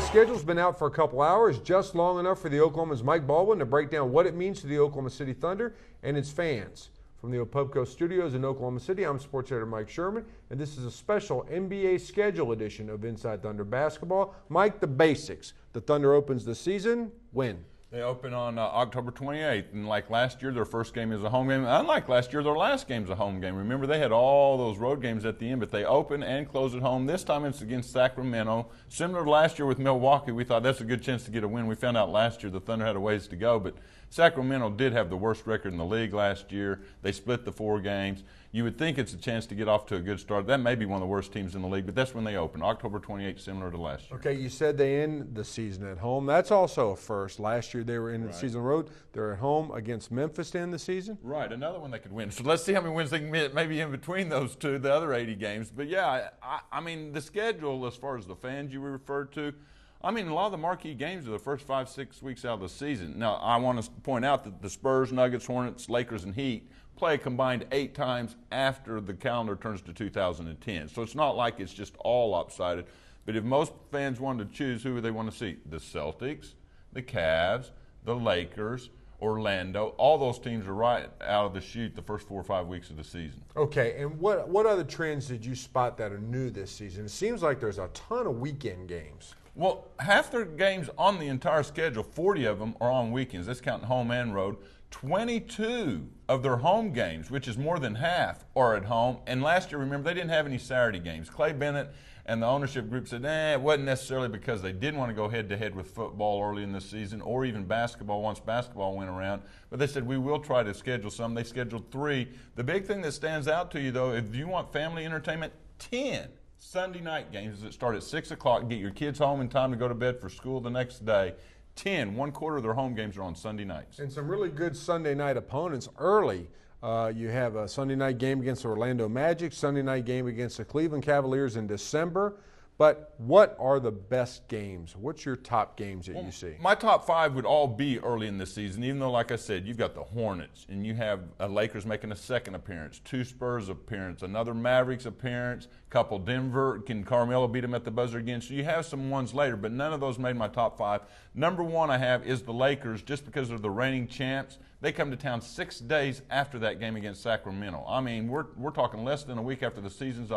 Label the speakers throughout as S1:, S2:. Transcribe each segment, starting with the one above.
S1: schedule's been out for a couple hours, just long enough for the Oklahoman's Mike Baldwin to break down what it means to the Oklahoma City Thunder and its fans. From the Opubco Studios in Oklahoma City, I'm sports editor Mike Sherman, and this is a special NBA schedule edition of Inside Thunder Basketball. Mike, the basics. The Thunder opens the season when?
S2: They open on October 28th, and like last year, their first game is a home game. Unlike last year, their last game is a home game. Remember, they had all those road games at the end, but they open and close at home. This time it's against Sacramento. Similar to last year with Milwaukee, we thought that's a good chance to get a win. We found out last year the Thunder had a ways to go, but Sacramento did have the worst record in the league last year. They split the 4 games. You would think it's a chance to get off to a good start. That may be one of the worst teams in the league, but that's when they open, October 28th, similar to last year.
S1: Okay, you said they end the season at home. That's also a first. Last year they were in the season road. They're at home against Memphis to end the season.
S2: Right, another one they could win. So let's see how many wins they can get maybe in between those two, the other 80 games. But yeah, I mean, the schedule as far as the fans you referred to, I mean, a lot of the marquee games are the first 5-6 weeks out of the season. Now, I want to point out that the Spurs, Nuggets, Hornets, Lakers, and Heat play combined 8 times after the calendar turns to 2010. So it's not like it's just all lopsided. But if most fans wanted to choose, who would they want to see? The Celtics, the Cavs, the Lakers, Orlando. All those teams are right out of the chute the first 4 or 5 weeks of the season.
S1: Okay, and what other trends did you spot that are new this season? It seems like there's a ton of weekend games.
S2: Well, half their games on the entire schedule, 40 of them are on weekends. That's counting home and road. 22 of their home games, which is more than half, are at home. And last year, remember, they didn't have any Saturday games. Clay Bennett and the ownership group said, it wasn't necessarily because they didn't want to go head-to-head with football early in the season or even basketball once basketball went around. But they said, we will try to schedule some. They scheduled 3. The big thing that stands out to you, though, if you want family entertainment, 10 Sunday night games that start at 6 o'clock, get your kids home in time to go to bed for school the next day. 10, 1/4 of their home games are on Sunday nights.
S1: And some really good Sunday night opponents early. You have a Sunday night game against the Orlando Magic, Sunday night game against the Cleveland Cavaliers in December. But what are the best games? What's your top games that you see?
S2: My top 5 would all be early in the season, even though, like I said, you've got the Hornets, and you have Lakers making a second appearance, 2 Spurs appearance, another Mavericks appearance, couple Denver. Can Carmelo beat them at the buzzer again? So you have some ones later, but none of those made my top 5. Number 1 I have is the Lakers, just because they're the reigning champs. They come to town 6 days after that game against Sacramento. I mean, we're talking less than a week after the season's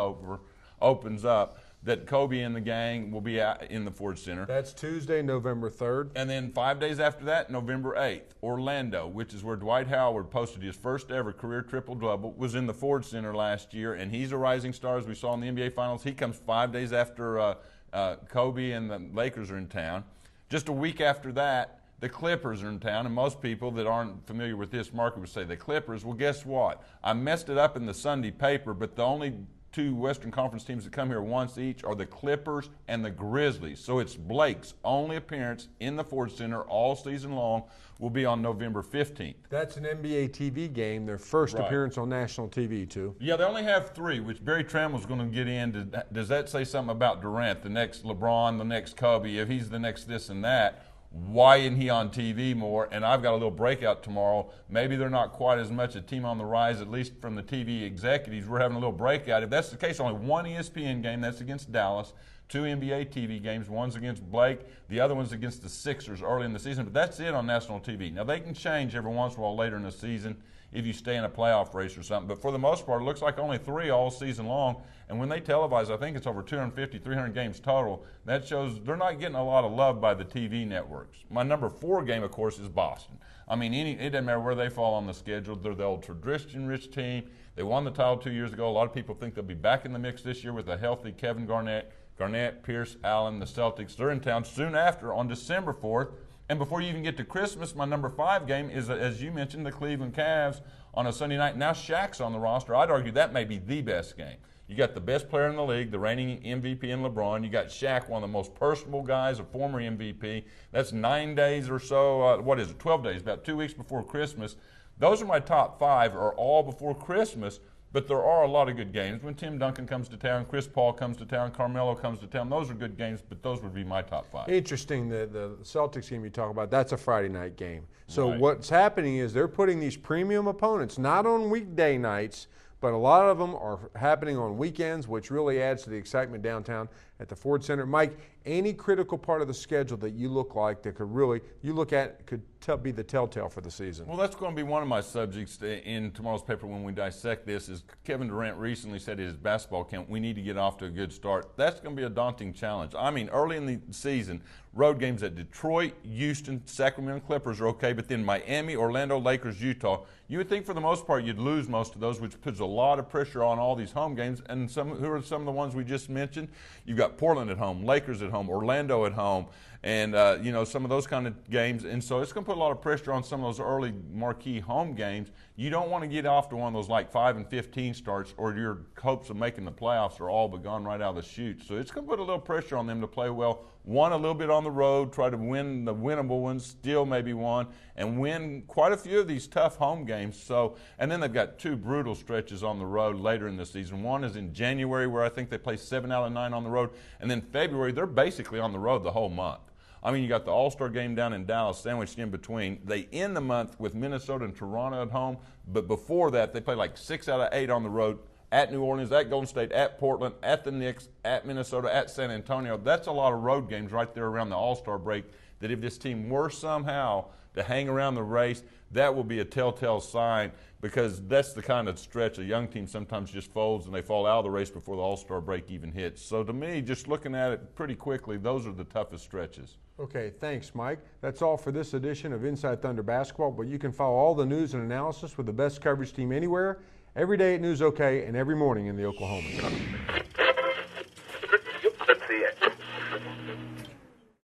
S2: opens up, that Kobe and the gang will be out in the Ford Center.
S1: That's Tuesday, November 3rd.
S2: And then 5 days after that, November 8th, Orlando, which is where Dwight Howard posted his first ever career triple-double, was in the Ford Center last year, and he's a rising star, as we saw in the NBA Finals. He comes 5 days after Kobe and the Lakers are in town. Just a week after that, the Clippers are in town, and most people that aren't familiar with this market would say the Clippers. Well, guess what? I messed it up in the Sunday paper, but the only 2 Western Conference teams that come here once each are the Clippers and the Grizzlies. So it's Blake's only appearance in the Ford Center all season long will be on November 15th.
S1: That's an NBA TV game, their first appearance on national TV, too.
S2: Yeah, they only have 3, which Barry Trammell's going to get in. Does that say something about Durant, the next LeBron, the next Kobe, if he's the next this and that? Why isn't he on TV more? And I've got a little breakout tomorrow. Maybe they're not quite as much a team on the rise, at least from the TV executives. We're having a little breakout. If that's the case, only 1 ESPN game, that's against Dallas, 2 NBA TV games, one's against Blake, the other one's against the Sixers early in the season, but that's it on national TV. Now, they can change every once in a while later in the season if you stay in a playoff race or something, but for the most part, it looks like only 3 all season long, and when they televise, I think it's over 250, 300 games total. That shows they're not getting a lot of love by the TV networks. My number 4 game, of course, is Boston. I mean, it doesn't matter where they fall on the schedule. They're the old tradition-rich team. They won the title 2 years ago. A lot of people think they'll be back in the mix this year with a healthy Kevin Garnett, Pierce, Allen, the Celtics. They're in town soon after on December 4th. And before you even get to Christmas, my number 5 game is, as you mentioned, the Cleveland Cavs on a Sunday night. Now Shaq's on the roster. I'd argue that may be the best game. You got the best player in the league, the reigning MVP in LeBron. You got Shaq, one of the most personable guys, a former MVP. That's 9 days or so, 12 days, about 2 weeks before Christmas. Those are my top 5, are all before Christmas. But there are a lot of good games. When Tim Duncan comes to town, Chris Paul comes to town, Carmelo comes to town, those are good games, but those would be my top 5.
S1: Interesting, the Celtics game you talk about, that's a Friday night game. So what's happening is they're putting these premium opponents, not on weekday nights, but a lot of them are happening on weekends, which really adds to the excitement downtown. at the Ford Center. Mike, any critical part of the schedule that you look at could be the telltale for the season?
S2: Well, that's going to be one of my subjects in tomorrow's paper when we dissect this. Is Kevin Durant recently said at his basketball camp, we need to get off to a good start. That's going to be a daunting challenge. I mean, early in the season, road games at Detroit, Houston, Sacramento Clippers are okay, but then Miami, Orlando, Lakers, Utah, you would think for the most part you'd lose most of those, which puts a lot of pressure on all these home games. And who are some of the ones we just mentioned? You've got Portland at home, Lakers at home, Orlando at home, and some of those kind of games. And so it's going to put a lot of pressure on some of those early marquee home games. You don't want to get off to one of those like 5-15 starts, or your hopes of making the playoffs are all but gone right out of the chute. So it's going to put a little pressure on them to play well. One a little bit on the road, try to win the winnable ones, steal maybe one, and win quite a few of these tough home games. So, and then they've got two brutal stretches on the road later in the season. One is in January, where I think they play 7 out of 9 on the road, and then February they're basically on the road the whole month. I mean, you got the All-Star game down in Dallas sandwiched in between. They end the month with Minnesota and Toronto at home, but before that they play like 6 out of 8 on the road. At New Orleans, at Golden State, at Portland, at the Knicks, at Minnesota, at San Antonio. That's a lot of road games right there around the All-Star break that if this team were somehow to hang around the race, that will be a telltale sign, because that's the kind of stretch a young team sometimes just folds and they fall out of the race before the All-Star break even hits. So to me, just looking at it pretty quickly, those are the toughest stretches.
S1: Okay, thanks, Mike. That's all for this edition of Inside Thunder Basketball, but you can follow all the news and analysis with the best coverage team anywhere, every day at News OK, and every morning in the Oklahoman.